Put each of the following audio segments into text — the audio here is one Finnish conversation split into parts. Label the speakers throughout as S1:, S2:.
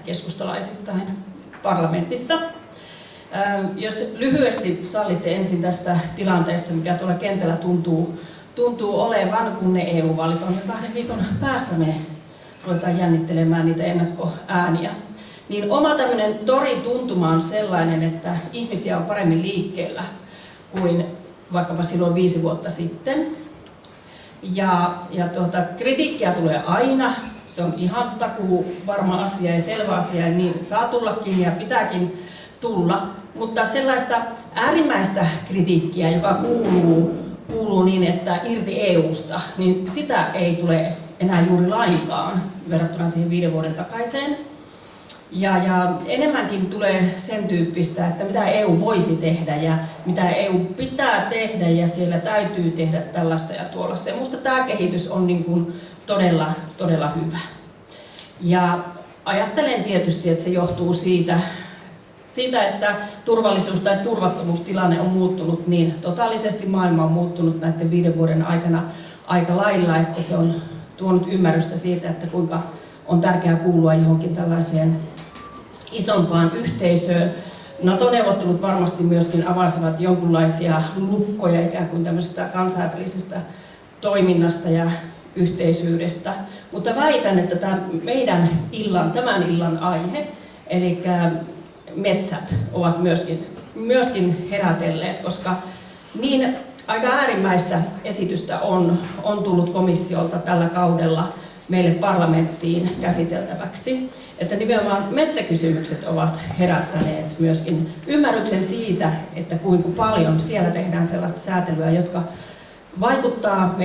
S1: keskustalaisittain parlamentissa. Jos lyhyesti sallitte ensin tästä tilanteesta, mikä tuolla kentällä tuntuu olevan, kun ne EU-vaalit on jo 2 viikon päästä, me ruvetaan jännittelemään niitä ennakkoääniä. Niin oma tämmöinen torituntuma on sellainen, että ihmisiä on paremmin liikkeellä kuin vaikkapa silloin 5 vuotta sitten. Kritiikkiä tulee aina, se on ihan takuu varma asia ja selvä asia, niin saa tullakin ja pitääkin tulla. Mutta sellaista äärimmäistä kritiikkiä, joka kuuluu niin, että irti EUsta, niin sitä ei tule enää juuri lainkaan verrattuna siihen 5 vuoden takaiseen. Ja enemmänkin tulee sen tyyppistä, että mitä EU voisi tehdä ja mitä EU pitää tehdä ja siellä täytyy tehdä tällaista ja tuollaista. Ja minusta tämä kehitys on niin kuin todella hyvä. Ja ajattelen tietysti, että se johtuu siitä, että turvallisuus- tai turvattomuustilanne on muuttunut niin totaalisesti, maailma on muuttunut näiden 5 vuoden aikana aika lailla, että se on tuonut ymmärrystä siitä, että kuinka on tärkeää kuulua johonkin tällaiseen isompaan yhteisöön. NATO-neuvottelut varmasti myöskin avasivat jonkinlaisia lukkoja ikään kuin tämmöisestä kansainvälisestä toiminnasta ja yhteisyydestä. Mutta väitän, että tämä tämän illan aihe, eli metsät, ovat myöskin herätelleet, koska niin aika äärimmäistä esitystä on tullut komissiolta tällä kaudella meille parlamenttiin käsiteltäväksi, että nimenomaan metsäkysymykset ovat herättäneet myöskin ymmärryksen siitä, että kuinka paljon siellä tehdään sellaista säätelyä, jotka vaikuttaa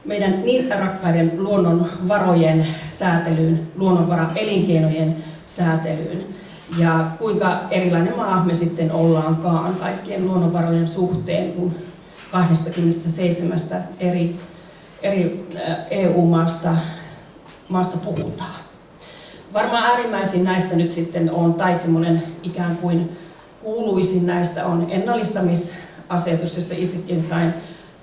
S1: meidän niin rakkaiden luonnonvarojen säätelyyn, luonnonvara-elinkeinojen säätelyyn ja kuinka erilainen maa me sitten ollaankaan kaikkien luonnonvarojen suhteen, kun 27 eri EU-maasta puhutaan. Varmaan äärimmäisin näistä nyt sitten on, tai semmoinen ikään kuin kuuluisin näistä on ennallistamisasetus, jossa itsekin sain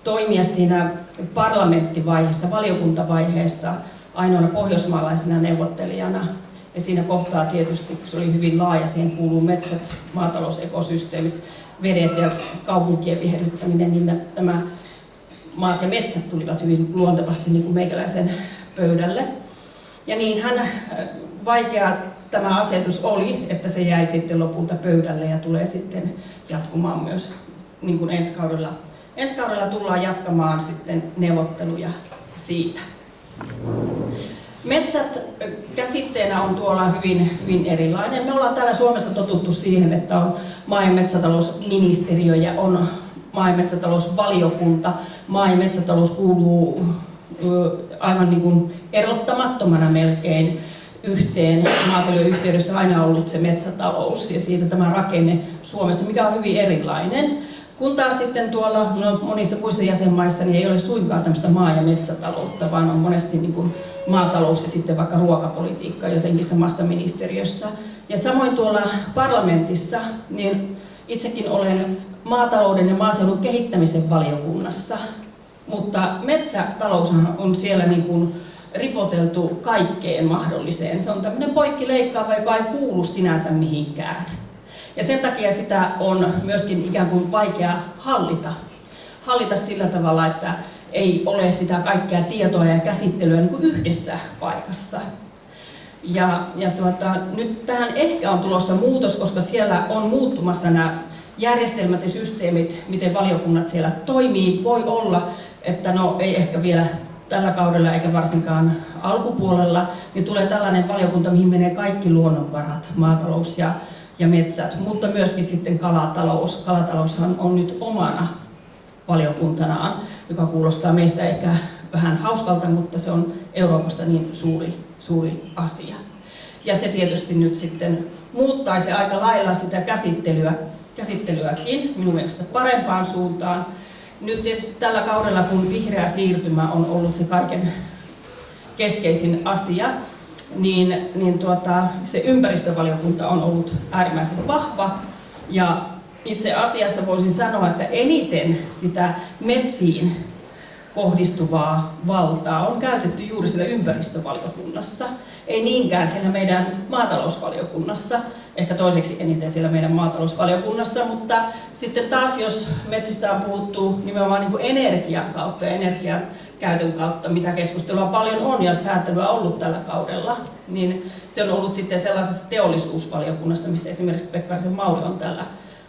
S1: toimia siinä parlamenttivaiheessa, valiokuntavaiheessa ainoana pohjoismaalaisena neuvottelijana. Ja siinä kohtaa tietysti, kun se oli hyvin laaja, siihen kuuluu metsät, maatalousekosysteemit, vedet ja kaupunkien viherryttäminen, niin nämä maat ja metsät tulivat hyvin luontevasti niin kuin meikäläisen pöydälle. Ja niinhän vaikea tämä asetus oli, että se jäi sitten lopulta pöydälle ja tulee sitten jatkumaan myös niin kuin ensi kaudella. Ensi kaudella tullaan jatkamaan sitten neuvotteluja siitä. Metsät käsitteenä on tuolla hyvin erilainen. Me ollaan täällä Suomessa totuttu siihen, että on maa- ja metsätalousministeriö ja on maa- ja metsätalousvaliokunta. Maa- ja metsätalous kuuluu aivan niin kuin erottamattomana melkein yhteen. Maatalouden yhteydessä on aina ollut se metsätalous ja siitä tämä rakenne Suomessa, mikä on hyvin erilainen. Kun taas sitten tuolla monissa muissa jäsenmaissa niin ei ole suinkaan tämmöistä maa- ja metsätaloutta, vaan on monesti niin kuin maatalous ja sitten vaikka ruokapolitiikka jotenkin samassa ministeriössä. Ja samoin tuolla parlamentissa, niin itsekin olen maatalouden ja maaseudun kehittämisen valiokunnassa, mutta metsätalous on siellä niin kuin ripoteltu kaikkeen mahdolliseen. Se on tämmöinen poikkileikkaava, joka ei kuulu sinänsä mihinkään. Ja sen takia sitä on myöskin ikään kuin vaikea hallita sillä tavalla, että ei ole sitä kaikkea tietoa ja käsittelyä niin kuin yhdessä paikassa. Nyt tähän ehkä on tulossa muutos, koska siellä on muuttumassa nämä järjestelmät ja systeemit, miten valiokunnat siellä toimii. Voi olla, että ei ehkä vielä tällä kaudella eikä varsinkaan alkupuolella, niin tulee tällainen valiokunta, mihin menee kaikki luonnonvarat, maatalous ja metsät, mutta myöskin sitten kalatalous. Kalataloushan on nyt omana valiokuntanaan, joka kuulostaa meistä ehkä vähän hauskalta, mutta se on Euroopassa niin suuri asia. Ja se tietysti nyt sitten muuttaisi aika lailla sitä käsittelyäkin minun mielestä parempaan suuntaan. Nyt tietysti tällä kaudella, kun vihreä siirtymä on ollut se kaiken keskeisin asia, niin se ympäristövaliokunta on ollut äärimmäisen vahva. Ja itse asiassa voisin sanoa, että eniten sitä metsiin kohdistuvaa valtaa on käytetty juuri siellä ympäristövaliokunnassa. Ei niinkään siellä meidän maatalousvaliokunnassa, ehkä toiseksi eniten siellä meidän maatalousvaliokunnassa, mutta sitten taas jos metsistä on puhuttu nimenomaan niin kuin energian kautta ja energian käytön kautta, mitä keskustelua paljon on ja säätelyä ollut tällä kaudella, niin se on ollut sitten sellaisessa teollisuusvaliokunnassa, missä esimerkiksi Pekkarisen Mauri on tällä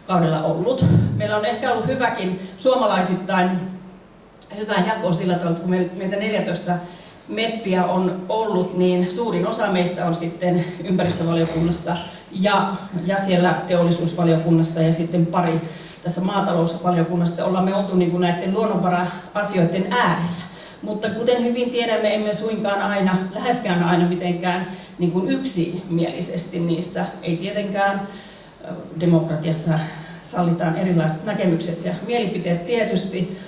S1: kaudella ollut. Meillä on ehkä ollut hyväkin suomalaisittain hyvä jako sillä tavalla, että kun meitä 14 meppiä on ollut, niin suurin osa meistä on sitten ympäristövaliokunnassa ja siellä teollisuusvaliokunnassa ja sitten pari tässä maatalousvaliokunnassa. Ollaan me oltu niin kuin näiden luonnonvara-asioiden äärellä. Mutta kuten hyvin tiedämme, emme suinkaan aina, läheskään aina mitenkään niin kuin yksimielisesti niissä. Ei tietenkään demokratiassa sallitaan erilaiset näkemykset ja mielipiteet tietysti.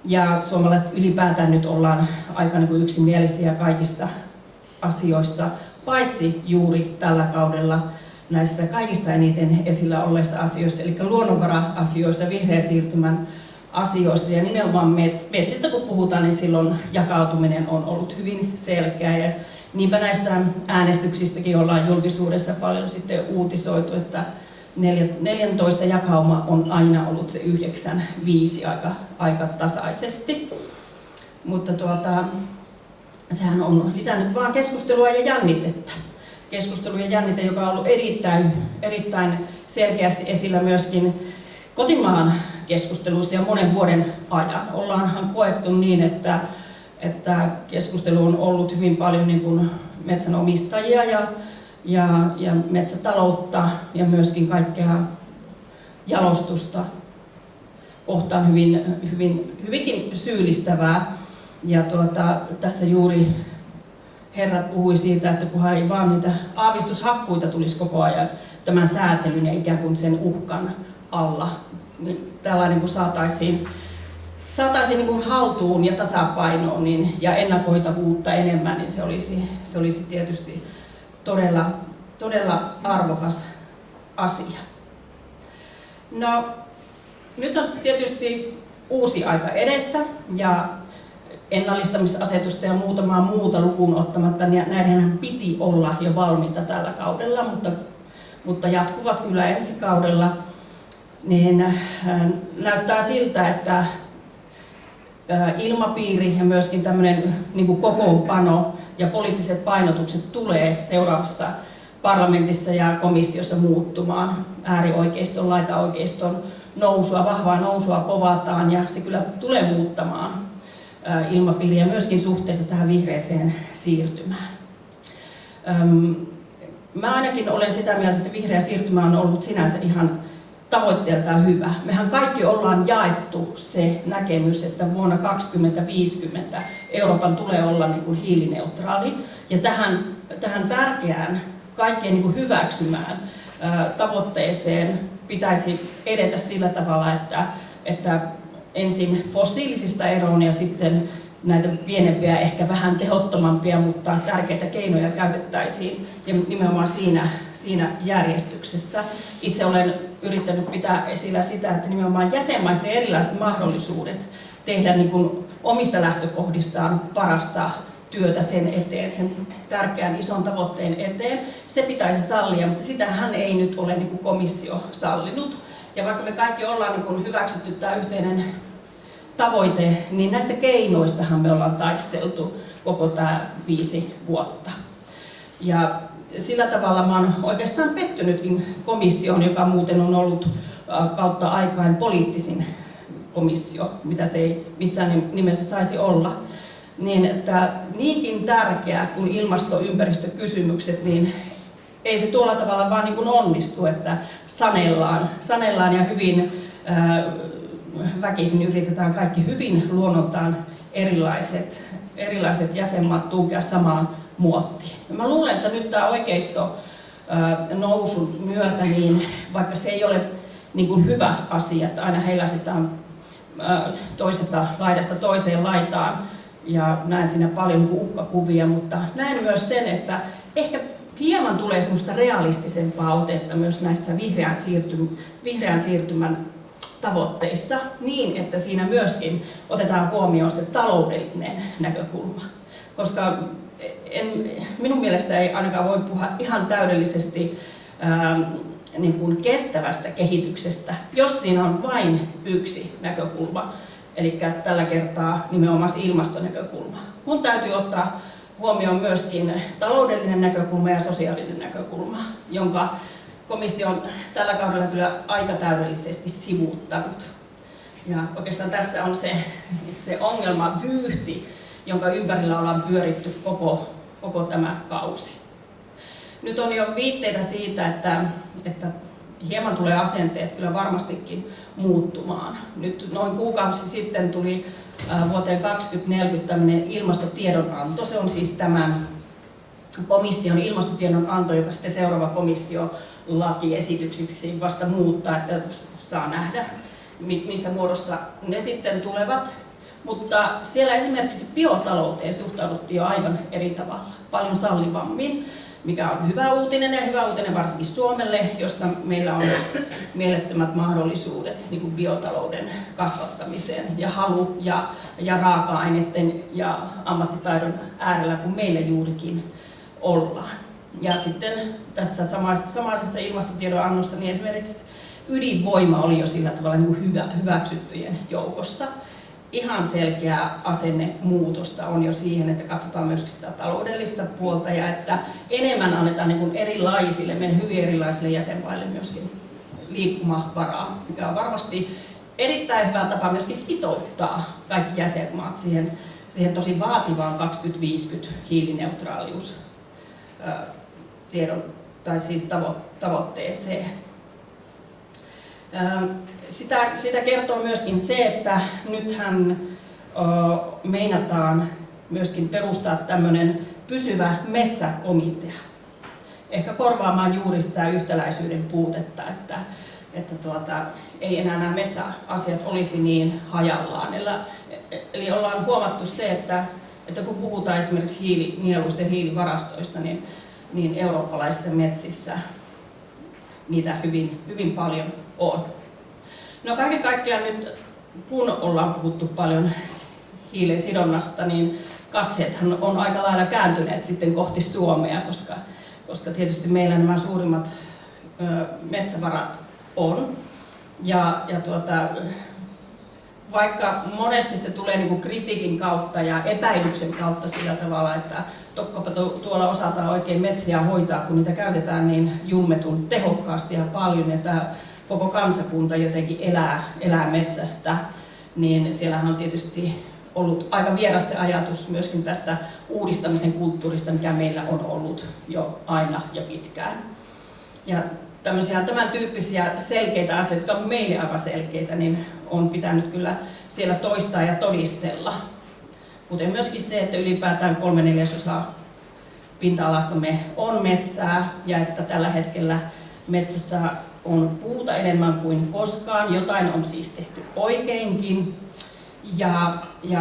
S1: Ja suomalaiset ylipäätään nyt ollaan aika niin kuin yksimielisiä kaikissa asioissa, paitsi juuri tällä kaudella näissä kaikista eniten esillä olleissa asioissa, eli luonnonvara-asioissa, vihreän siirtymän asioissa ja nimenomaan metsistä kun puhutaan, niin silloin jakautuminen on ollut hyvin selkeä ja niinpä näistä äänestyksistäkin ollaan julkisuudessa paljon sitten uutisoitu, että 14 jakauma on aina ollut se 9-5 aika tasaisesti, mutta sehän on lisännyt vaan keskustelua ja jännitettä. Keskustelu ja jännite, joka on ollut erittäin selkeästi esillä myöskin kotimaan keskustelussa ja monen vuoden ajan. Ollaanhan koettu niin, että keskustelu on ollut hyvin paljon niin kuin metsänomistajia ja metsätaloutta ja myöskin kaikkea jalostusta kohtaan hyvinkin syyllistävää. Ja tässä juuri herrat puhui siitä, että kunhan ei vaan niitä aavistushakkuita tulisi koko ajan tämän säätelyn ja ikään kuin sen uhkan alla, niin tällainen kun saataisiin niin kuin haltuun ja tasapainoon ja ennakoitavuutta enemmän, niin se olisi tietysti todella arvokas asia. No, nyt on tietysti uusi aika edessä ja ennallistamisasetusta ja muutamaa muuta lukuun ottamatta, niin näidenhän piti olla jo valmiita tällä kaudella, mutta jatkuvat kyllä ensi kaudella. Niin näyttää siltä, että ilmapiiri ja myöskin tämmöinen niin kuin kokoonpano ja poliittiset painotukset tulee seuraavassa parlamentissa ja komissiossa muuttumaan. Äärioikeiston, laitaoikeiston vahvaa nousua povataan ja se kyllä tulee muuttamaan ilmapiiriä myöskin suhteessa tähän vihreäseen siirtymään. Mä ainakin olen sitä mieltä, että vihreä siirtymä on ollut sinänsä ihan tavoitteeltaan hyvä. Mehän kaikki ollaan jaettu se näkemys, että vuonna 2050 Euroopan tulee olla niin kuin hiilineutraali. Ja tähän tärkeään, kaikkien niin kuin hyväksymään tavoitteeseen pitäisi edetä sillä tavalla, että ensin fossiilisista eroon ja sitten näitä pienempiä, ehkä vähän tehottomampia, mutta tärkeitä keinoja käytettäisiin ja nimenomaan siinä järjestyksessä. Itse olen yrittänyt pitää esillä sitä, että nimenomaan jäsenmaiden erilaiset mahdollisuudet tehdä niin kuin omista lähtökohdistaan parasta työtä sen eteen, sen tärkeän ison tavoitteen eteen, se pitäisi sallia, mutta sitähän ei nyt ole niin kuin komissio sallinut. Ja vaikka me kaikki ollaan niin kuin hyväksytty tämä yhteinen tavoite, niin näistä keinoistahan me ollaan taisteltu koko tämä 5 vuotta. Ja sillä tavalla mä oon oikeastaan pettynytkin komissioon, joka muuten on ollut kautta aikaan poliittisin komissio, mitä se ei missään nimessä saisi olla. Niin että niinkin tärkeää kuin ilmasto-ympäristökysymykset, niin ei se tuolla tavalla vaan niin kuin onnistu, että sanellaan ja hyvin väkisin yritetään kaikki hyvin luonnoltaan erilaiset jäsenmaat tunkea samaan muottiin. Ja mä luulen, että nyt tämä oikeisto nousun myötä, niin vaikka se ei ole niin kuin hyvä asia, että aina heilahdtaan toisesta laidasta toiseen laitaan, ja näen siinä paljon niin kuin uhkakuvia, mutta näen myös sen, että ehkä hieman tulee semmoista realistisempaa otetta myös näissä vihreän siirtymän tavoitteissa niin, että siinä myöskin otetaan huomioon se taloudellinen näkökulma. Koska minun mielestä ei ainakaan voi puhua ihan täydellisesti niin kuin kestävästä kehityksestä, jos siinä on vain yksi näkökulma, eli tällä kertaa nimenomaan ilmastonäkökulma. Kun täytyy ottaa huomioon myöskin taloudellinen näkökulma ja sosiaalinen näkökulma, jonka komissio on tällä kaudella kyllä aika täydellisesti sivuuttanut. Ja oikeastaan tässä on se ongelmavyyhti, jonka ympärillä ollaan pyöritty koko tämä kausi. Nyt on jo viitteitä siitä, että hieman tulee asenteet kyllä varmastikin muuttumaan. Nyt noin kuukausi sitten tuli vuoteen 2040 tämmöinen ilmastotiedonanto. Se on siis tämän komission ilmastotiedonanto, joka sitten seuraava komissio lakiesityksiksi vasta muuttaa, että saa nähdä, missä muodossa ne sitten tulevat. Mutta siellä esimerkiksi biotalouteen suhtauduttiin jo aivan eri tavalla, paljon sallivammin, mikä on hyvä uutinen ja hyvä uutinen varsinkin Suomelle, jossa meillä on mielettömät mahdollisuudet niin kuin biotalouden kasvattamiseen ja halu ja raaka-aineiden ja ammattitaidon äärellä, kun meillä juurikin ollaan. Ja sitten tässä samaisessa ilmastotiedonannossa niin esimerkiksi ydinvoima oli jo sillä tavalla niin kuin hyväksyttyjen joukossa. Ihan selkeää asennemuutosta on jo siihen, että katsotaan myöskin sitä taloudellista puolta ja että enemmän annetaan niin kuin erilaisille, meidän hyvin erilaisille jäsenmaille myöskin liikkumavaraa, mikä on varmasti erittäin hyvä tapa myöskin sitouttaa kaikki jäsenmaat siihen tosi vaativaan 2050 hiilineutraalius tavoitteeseen. Sitä kertoo myöskin se, että nythän meinataan myöskin perustaa tämmöinen pysyvä metsäkomitea. Ehkä korvaamaan juuri sitä yhtäläisyyden puutetta, että ei enää nämä metsäasiat olisi niin hajallaan. Eli ollaan huomattu se, että kun puhutaan esimerkiksi hiilinieluista ja hiilivarastoista, niin eurooppalaisissa metsissä niitä hyvin paljon on. No kaiken kaikkiaan nyt, kun ollaan puhuttu paljon hiilen sidonnasta, niin katseethan on aika lailla kääntyneet sitten kohti Suomea, koska tietysti meillä nämä suurimmat metsävarat on. Vaikka monesti se tulee niin kuin kritiikin kautta ja epäilyksen kautta sillä tavalla, että tokkopa tuolla osataan oikein metsiä hoitaa, kun niitä käytetään niin jummetun tehokkaasti ja paljon, ja tämä koko kansakunta jotenkin elää metsästä, niin siellähän on tietysti ollut aika vieras se ajatus myöskin tästä uudistamisen kulttuurista, mikä meillä on ollut jo aina ja pitkään. Ja tämän tyyppisiä selkeitä asioita, jotka on meille aivan selkeitä, niin on pitänyt kyllä siellä toistaa ja todistella. Kuten myöskin se, että ylipäätään 3/4 pinta-alastamme on metsää ja että tällä hetkellä metsässä on puuta enemmän kuin koskaan. Jotain on siis tehty oikeinkin. Ja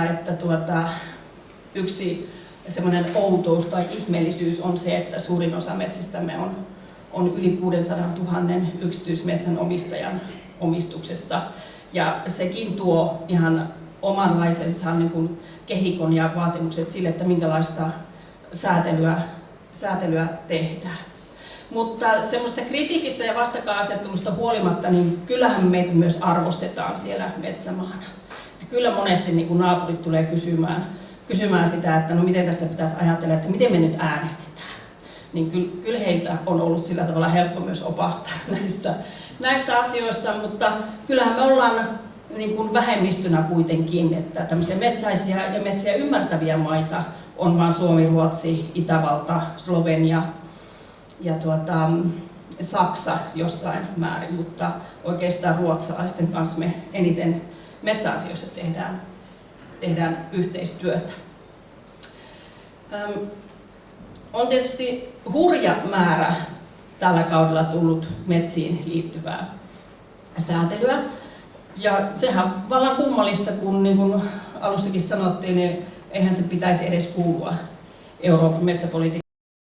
S1: että yksi semmoinen outous tai ihmeellisyys on se, että suurin osa metsistämme on yli 600 000 yksityismetsän omistajan omistuksessa. Ja sekin tuo ihan omanlaisensa niin kuin kehikon ja vaatimukset sille, että minkälaista säätelyä tehdään. Mutta semmoista kritiikistä ja vastakkainasettelusta huolimatta, niin kyllähän meitä myös arvostetaan siellä metsämaana. Että kyllä monesti niin kun naapurit tulee kysymään sitä, että no miten tästä pitäisi ajatella, että miten me nyt äänestetään. Niin kyllä heitä on ollut sillä tavalla helppo myös opastaa näissä asioissa, mutta kyllähän me ollaan niin kuin vähemmistönä kuitenkin, että tämmöisiä metsäisiä ja metsiä ymmärtäviä maita on vain Suomi, Ruotsi, Itävalta, Slovenia ja Saksa jossain määrin, mutta oikeastaan ruotsalaisten kanssa me eniten metsäasioissa tehdään yhteistyötä. On tietysti hurja määrä tällä kaudella tullut metsiin liittyvää säätelyä. Ja sehän on vallan kummallista, kun niin kuin alussakin sanottiin, niin eihän se pitäisi edes kuulua Euroopan metsäpolitiikkaan.